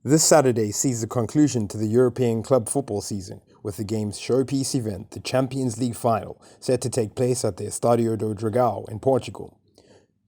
This Saturday sees the conclusion to the European club football season with the game's showpiece event, the Champions League final, set to take place at the Estadio do Dragao in Portugal.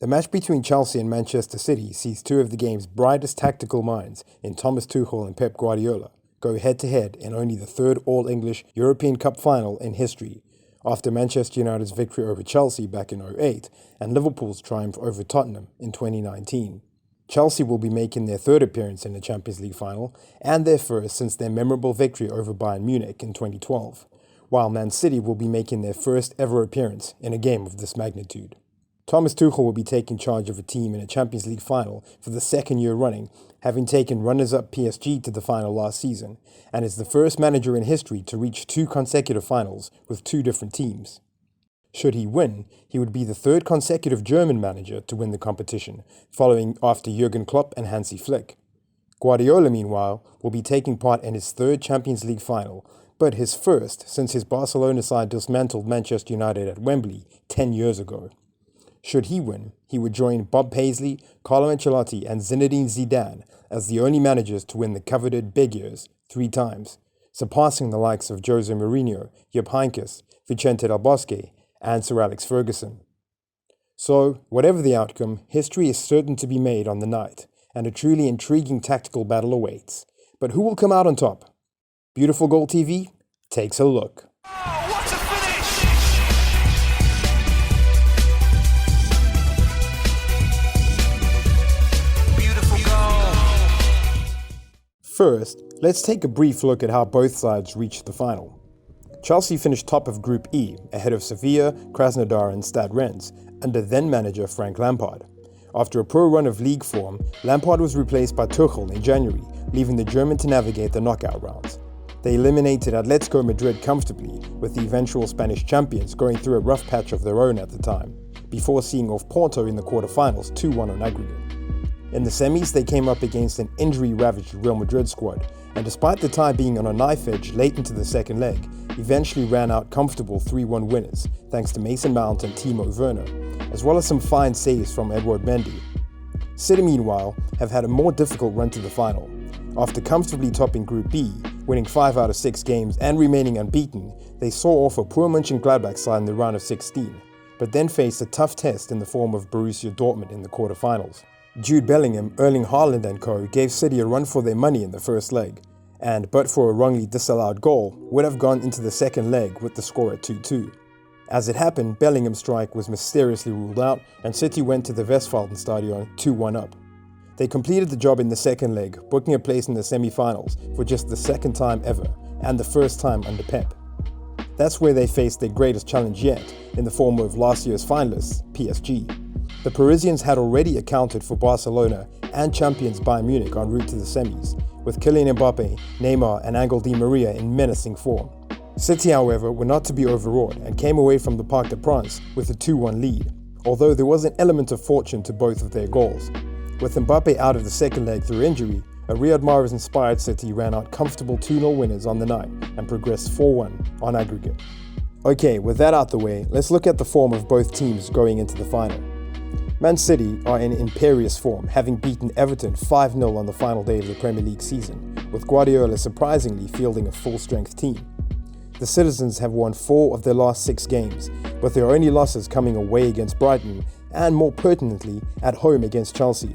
The match between Chelsea and Manchester City sees two of the game's brightest tactical minds in Thomas Tuchel and Pep Guardiola go head-to-head in only the third All-English European Cup final in history, after Manchester United's victory over Chelsea back in 2008 and Liverpool's triumph over Tottenham in 2019. Chelsea will be making their third appearance in the Champions League final and their first since their memorable victory over Bayern Munich in 2012, while Man City will be making their first ever appearance in a game of this magnitude. Thomas Tuchel will be taking charge of a team in a Champions League final for the second year running, having taken runners-up PSG to the final last season, and is the first manager in history to reach two consecutive finals with two different teams. Should he win, he would be the third consecutive German manager to win the competition, following after Jurgen Klopp and Hansi Flick. Guardiola, meanwhile, will be taking part in his third Champions League final, but his first since his Barcelona side dismantled Manchester United at Wembley 10 years ago. Should he win, he would join Bob Paisley, Carlo Ancelotti and Zinedine Zidane as the only managers to win the coveted big years 3 times, surpassing the likes of Jose Mourinho, Jupp Heynkes, Vicente Bosque, and Sir Alex Ferguson. So, whatever the outcome, history is certain to be made on the night, and a truly intriguing tactical battle awaits. But who will come out on top? Beautiful Goal TV takes a look. Oh, what a finish! Beautiful goal! First, let's take a brief look at how both sides reached the final. Chelsea finished top of Group E, ahead of Sevilla, Krasnodar and Stade Rennes, under then-manager Frank Lampard. After a poor run of league form, Lampard was replaced by Tuchel in January, leaving the German to navigate the knockout rounds. They eliminated Atletico Madrid comfortably, with the eventual Spanish champions going through a rough patch of their own at the time, before seeing off Porto in the quarterfinals 2-1 on aggregate. In the semis, they came up against an injury-ravaged Real Madrid squad, and despite the tie being on a knife edge late into the second leg, eventually ran out comfortable 3-1 winners thanks to Mason Mount and Timo Werner, as well as some fine saves from Edouard Mendy. City, meanwhile, have had a more difficult run to the final. After comfortably topping Group B, winning 5 out of 6 games and remaining unbeaten, they saw off a poor Mönchengladbach side in the round of 16, but then faced a tough test in the form of Borussia Dortmund in the quarterfinals. Jude Bellingham, Erling Haaland and co. gave City a run for their money in the first leg, and but for a wrongly disallowed goal, would have gone into the second leg with the score at 2-2. As it happened, Bellingham's strike was mysteriously ruled out, and City went to the Westfalenstadion 2-1 up. They completed the job in the second leg, booking a place in the semi-finals for just the second time ever, and the first time under Pep. That's where they faced their greatest challenge yet, in the form of last year's finalists, PSG. The Parisians had already accounted for Barcelona and champions Bayern Munich en route to the semis, with Kylian Mbappe, Neymar and Angel Di Maria in menacing form. City, however, were not to be overawed and came away from the Parc des Princes with a 2-1 lead, although there was an element of fortune to both of their goals. With Mbappe out of the second leg through injury, a Riyad Mahrez-inspired City ran out comfortable 2-0 winners on the night and progressed 4-1 on aggregate. Okay, with that out the way, let's look at the form of both teams going into the final. Man City are in imperious form, having beaten Everton 5-0 on the final day of the Premier League season, with Guardiola surprisingly fielding a full-strength team. The citizens have won 4 of their last 6 games, with their only losses coming away against Brighton and, more pertinently, at home against Chelsea.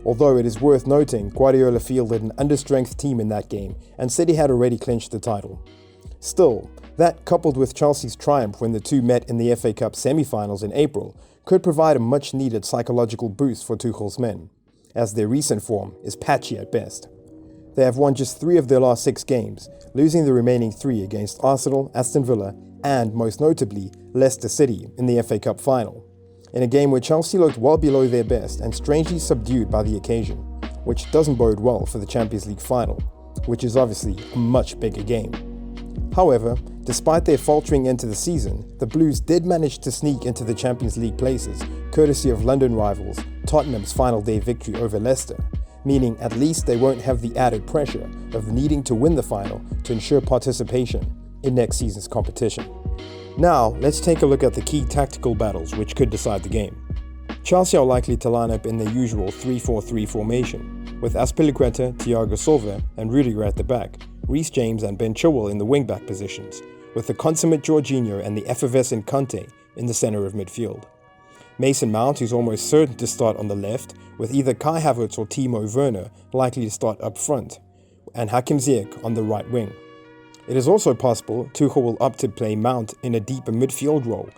Although it is worth noting, Guardiola fielded an understrength team in that game, and City had already clinched the title. Still, that coupled with Chelsea's triumph when the two met in the FA Cup semi-finals in April, could provide a much-needed psychological boost for Tuchel's men, as their recent form is patchy at best. They have won just 3 of their last 6 games, losing the remaining 3 against Arsenal, Aston Villa, and, most notably, Leicester City in the FA Cup final, in a game where Chelsea looked well below their best and strangely subdued by the occasion, which doesn't bode well for the Champions League final, which is obviously a much bigger game. However, despite their faltering end to the season, the Blues did manage to sneak into the Champions League places, courtesy of London rivals Tottenham's final day victory over Leicester, meaning at least they won't have the added pressure of needing to win the final to ensure participation in next season's competition. Now, let's take a look at the key tactical battles which could decide the game. Chelsea are likely to line up in their usual 3-4-3 formation, with Azpilicueta, Thiago Silva and Rudiger at the back, Reece James and Ben Chilwell in the wing-back positions, with the consummate Jorginho and the effervescent Kante in the centre of midfield. Mason Mount, who's almost certain to start on the left, with either Kai Havertz or Timo Werner likely to start up front, and Hakim Ziyech on the right wing. It is also possible Tuchel will opt to play Mount in a deeper midfield role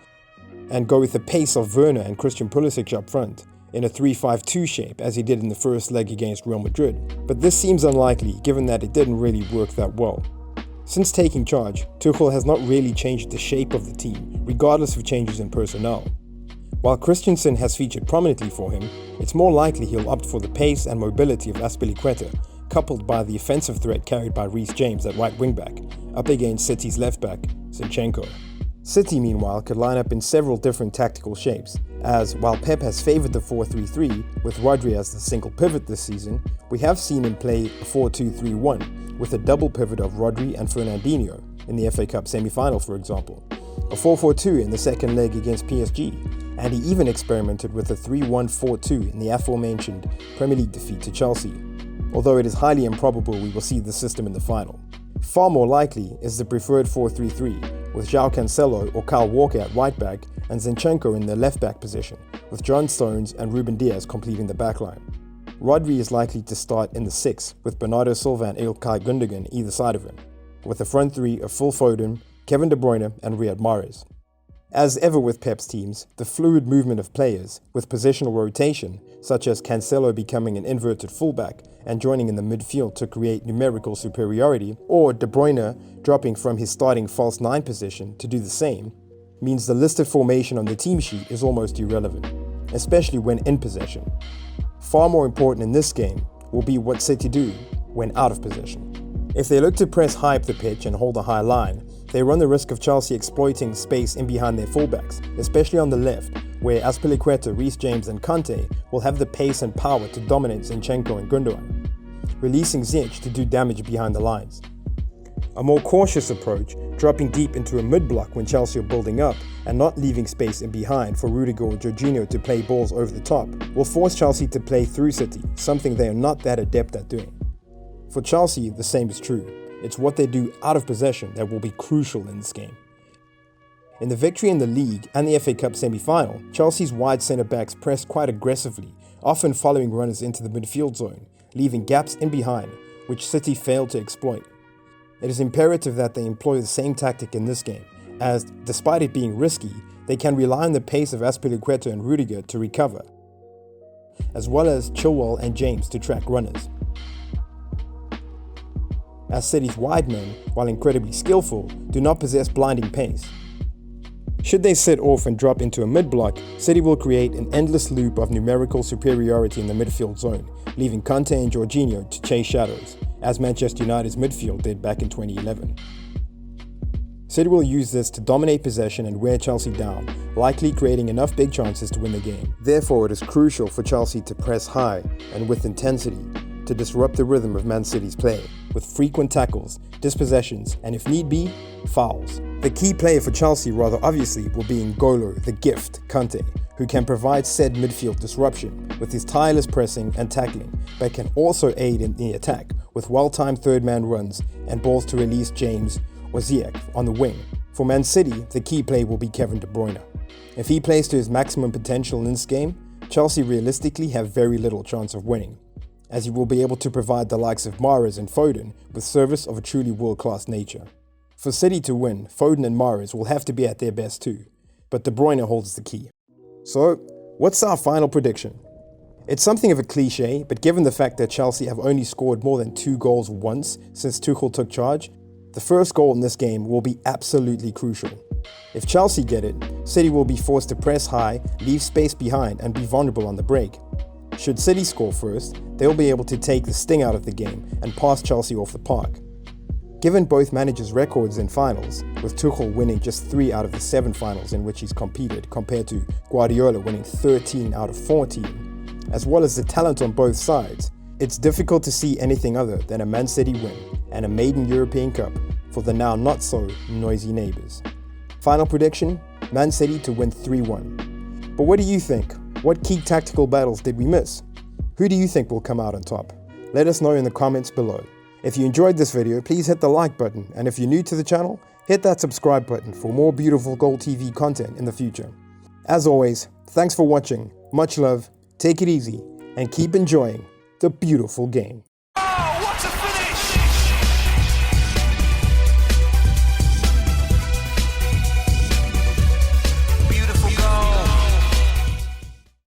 and go with the pace of Werner and Christian Pulisic up front in a 3-5-2 shape as he did in the first leg against Real Madrid. But this seems unlikely given that it didn't really work that well. Since taking charge, Tuchel has not really changed the shape of the team, regardless of changes in personnel. While Christensen has featured prominently for him, it's more likely he'll opt for the pace and mobility of Azpilicueta, coupled by the offensive threat carried by Reece James at right wing-back, up against City's left-back, Zinchenko. City, meanwhile, could line up in several different tactical shapes, as while Pep has favoured the 4-3-3 with Rodri as the single pivot this season, we have seen him play a 4-2-3-1 with a double pivot of Rodri and Fernandinho in the FA Cup semi-final, for example, a 4-4-2 in the second leg against PSG, and he even experimented with a 3-1-4-2 in the aforementioned Premier League defeat to Chelsea, although it is highly improbable we will see this system in the final. Far more likely is the preferred 4-3-3, with João Cancelo or Kyle Walker at right back and Zinchenko in the left back position, with John Stones and Ruben Dias completing the backline. Rodri is likely to start in the 6, with Bernardo Silva and Ilkay Gundogan either side of him, with the front three of Phil Foden, Kevin De Bruyne and Riyad Mahrez. As ever with Pep's teams, the fluid movement of players, with positional rotation, such as Cancelo becoming an inverted fullback and joining in the midfield to create numerical superiority, or De Bruyne dropping from his starting false 9 position to do the same, means the listed formation on the team sheet is almost irrelevant, especially when in possession. Far more important in this game will be what City do when out of possession. If they look to press high up the pitch and hold a high line, they run the risk of Chelsea exploiting space in behind their fullbacks, especially on the left, where Azpilicueta, Reece James and Kante will have the pace and power to dominate Zinchenko and Gundogan, releasing Ziyech to do damage behind the lines. A more cautious approach, dropping deep into a mid-block when Chelsea are building up and not leaving space in behind for Rudiger or Jorginho to play balls over the top, will force Chelsea to play through City, something they are not that adept at doing. For Chelsea, the same is true. It's what they do out of possession that will be crucial in this game. In the victory in the league and the FA Cup semi-final, Chelsea's wide centre-backs pressed quite aggressively, often following runners into the midfield zone, leaving gaps in behind, which City failed to exploit. It is imperative that they employ the same tactic in this game, as, despite it being risky, they can rely on the pace of Azpilicueta and Rudiger to recover, as well as Chilwell and James to track runners. As City's wide men, while incredibly skillful, do not possess blinding pace. Should they sit off and drop into a mid-block, City will create an endless loop of numerical superiority in the midfield zone, leaving Kante and Jorginho to chase shadows, as Manchester United's midfield did back in 2011. City will use this to dominate possession and wear Chelsea down, likely creating enough big chances to win the game. Therefore, it is crucial for Chelsea to press high and with intensity to disrupt the rhythm of Man City's play, with frequent tackles, dispossessions, and if need be, fouls. The key player for Chelsea rather obviously will be N'Golo, the gift, Kante, who can provide said midfield disruption with his tireless pressing and tackling, but can also aid in the attack with well-timed third-man runs and balls to release James or Ziyech on the wing. For Man City, the key play will be Kevin De Bruyne. If he plays to his maximum potential in this game, Chelsea realistically have very little chance of winning, as he will be able to provide the likes of Mahrez and Foden with service of a truly world-class nature. For City to win, Foden and Mahrez will have to be at their best too, but De Bruyne holds the key. So, what's our final prediction? It's something of a cliche, but given the fact that Chelsea have only scored more than 2 goals once since Tuchel took charge, the first goal in this game will be absolutely crucial. If Chelsea get it, City will be forced to press high, leave space behind and be vulnerable on the break. Should City score first, they'll be able to take the sting out of the game and pass Chelsea off the park. Given both managers' records in finals, with Tuchel winning just 3 out of the 7 finals in which he's competed compared to Guardiola winning 13 out of 14, as well as the talent on both sides, it's difficult to see anything other than a Man City win and a maiden European Cup for the now not so noisy neighbours. Final prediction, Man City to win 3-1. But what do you think? What key tactical battles did we miss? Who do you think will come out on top? Let us know in the comments below. If you enjoyed this video, please hit the like button, and if you're new to the channel, hit that subscribe button for more beautiful Goal TV content in the future. As always, thanks for watching, much love, take it easy, and keep enjoying the beautiful game.